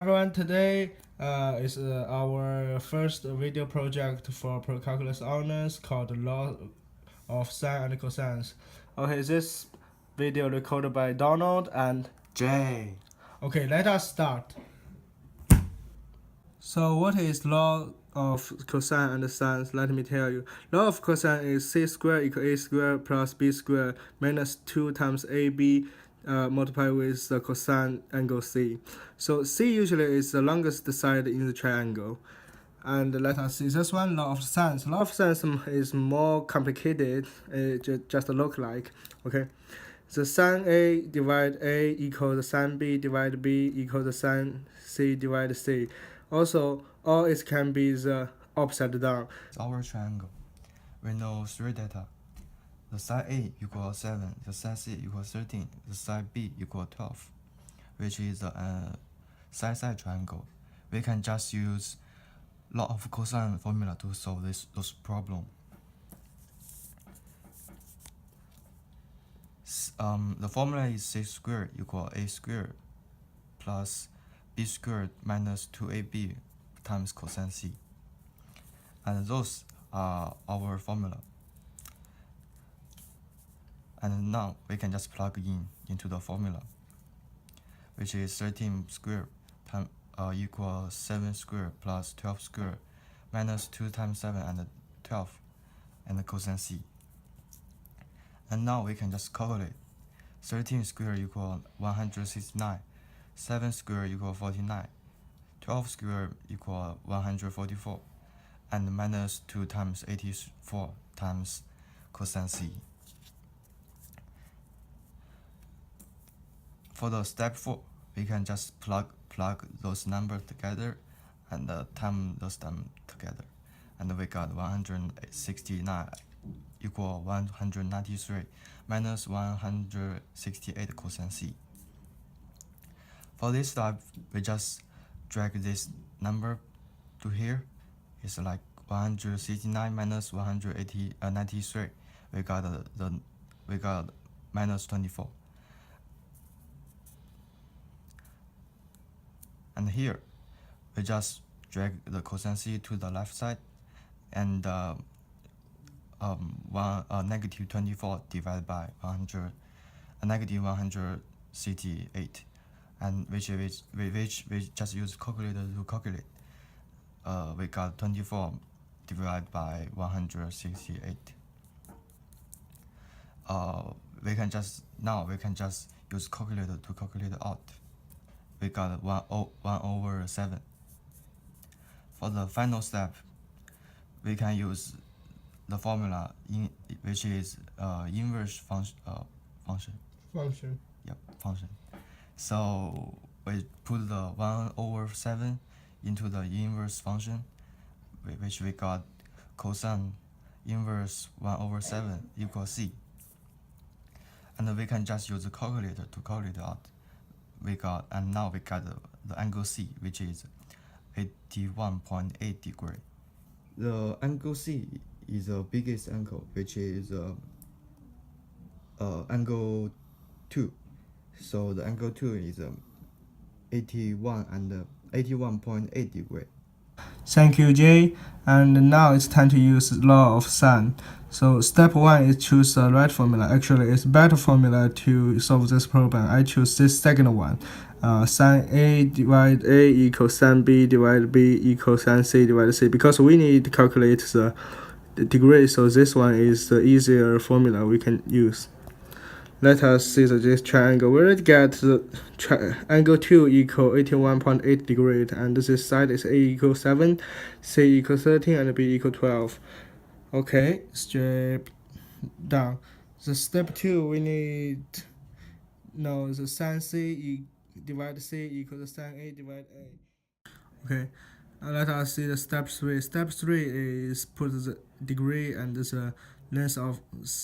Everyone, today is our first video project for Calculus honors called Law of Sine and Cosines. Okay, this video recorded by Donald and J. Okay, let us start. So what is law of cosine and sine? Let me tell you. Law of cosine is c squared equals a squared plus b squared minus 2 times ab multiplied with the cosine angle c. So c usually is the longest side in the triangle. And let us see this one, law of sine. Law of sine is more complicated. It just look like, okay. The sine A divided A equals the sine B divided B equals the sine C divided C. Also, all it can be the upside down. Our triangle. We know three data. The side A equals 7, the side C equals 13, the side B equals 12, which is a side-side triangle. We can just use law of cosine formula to solve those problem. The formula is c squared equals a squared plus b squared minus 2ab times cosine c. And those are our formula. And now we can just plug into the formula, which is 13 squared equals 7 squared plus 12 squared minus 2 times 7 and 12 and the cosine c. And now we can just calculate. 13 squared equals 169, 7 squared equals 49, 12 squared equals 144, and minus 2 times 84 times cosine c. For the step 4, we can just plug those numbers together and time those them together, and we got 169 equal 193 minus 168 cosine c. For this step, we just drag this number to here. It's like 169 minus 93. We got minus 24. And here, we just drag the cosine c to the left side, and negative 24 divided by 100, negative 168, and which we just use calculator to calculate. We got 24 divided by 168. We can just use calculator to calculate out. We got 1/7. For the final step, we can use the formula which is inverse function. Yep, function. So we put the 1/7 into the inverse function, which we got cosine inverse 1/7 equals c. And we can just use the calculator to calculate out. Now we got the angle C, which is 81.8 degree. The angle C is the biggest angle, which is angle 2. So the angle 2 is 81.8 degree. Thank you, Jay. And now it's time to use law of sine. So step 1 is choose the right formula. Actually, it's better formula to solve this problem. I choose this second one. Sine A divided A equals sine B divided B equals sine C divided C, because we need to calculate the degree. So this one is the easier formula we can use. Let us see this triangle. We already get the angle 2 equals 81.8 degrees, and this side is A equals 7, C equals 13, and B equals 12. Okay, straight down. The step 2, we need know the sine C divided C equals the sine A divided A. Okay, let us see the step 3. Step 3 is put the degree and the length of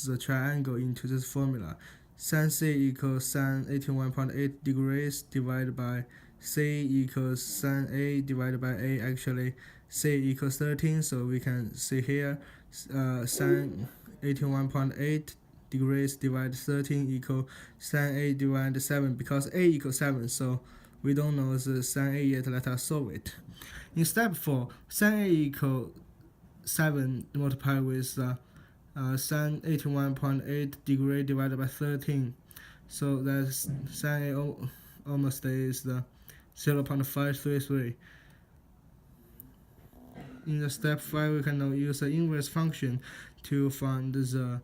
the triangle into this formula. Sine C equals sine 81.8 degrees divided by C equals sine A divided by A. Actually, C equals 13, so we can see here sine 81.8 degrees divided 13 equals sine A divided 7, because A equals 7, so we don't know the sin A yet, let us solve it. In step 4, sin A equals 7 multiplied with sin 81.8 degree divided by 13. So that's sin A almost is the 0.533. In the step 5, we can now use the inverse function to find the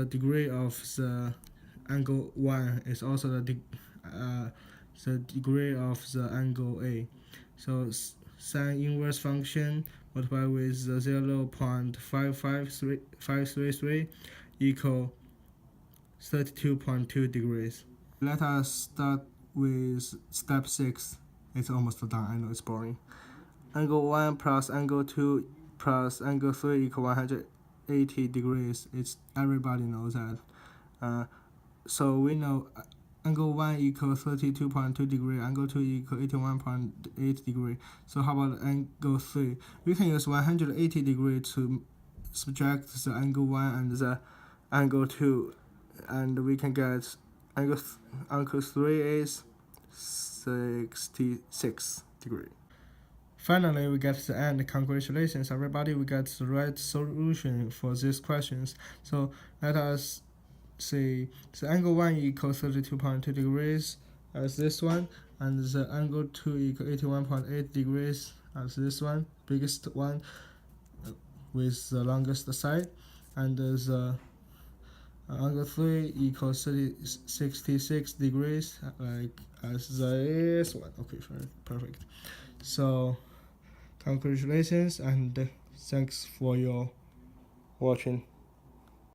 degree of the angle 1 is also the degree of the angle A. So sin inverse function multiplied with the 0.533 equal 32.2 degrees. Let us start with step 6. It's almost done. I know it's boring. Angle 1 plus angle 2 plus angle 3 equal 180 degrees. Everybody knows that. So we know angle 1 equals 32.2 degree, angle 2 equals 81.8 degree. So how about angle 3? We can use 180 degree to subtract the angle 1 and the angle 2, and we can get angle 3 is 66 degree. Finally, we get the end. Congratulations, everybody. We got the right solution for these questions. So let us see. The angle 1 equals 32.2 degrees as this one, and the angle 2 equals 81.8 degrees as this one, biggest one with the longest side, and the angle 3 equals 66 degrees, like as this one. Okay, perfect. So congratulations and thanks for your watching.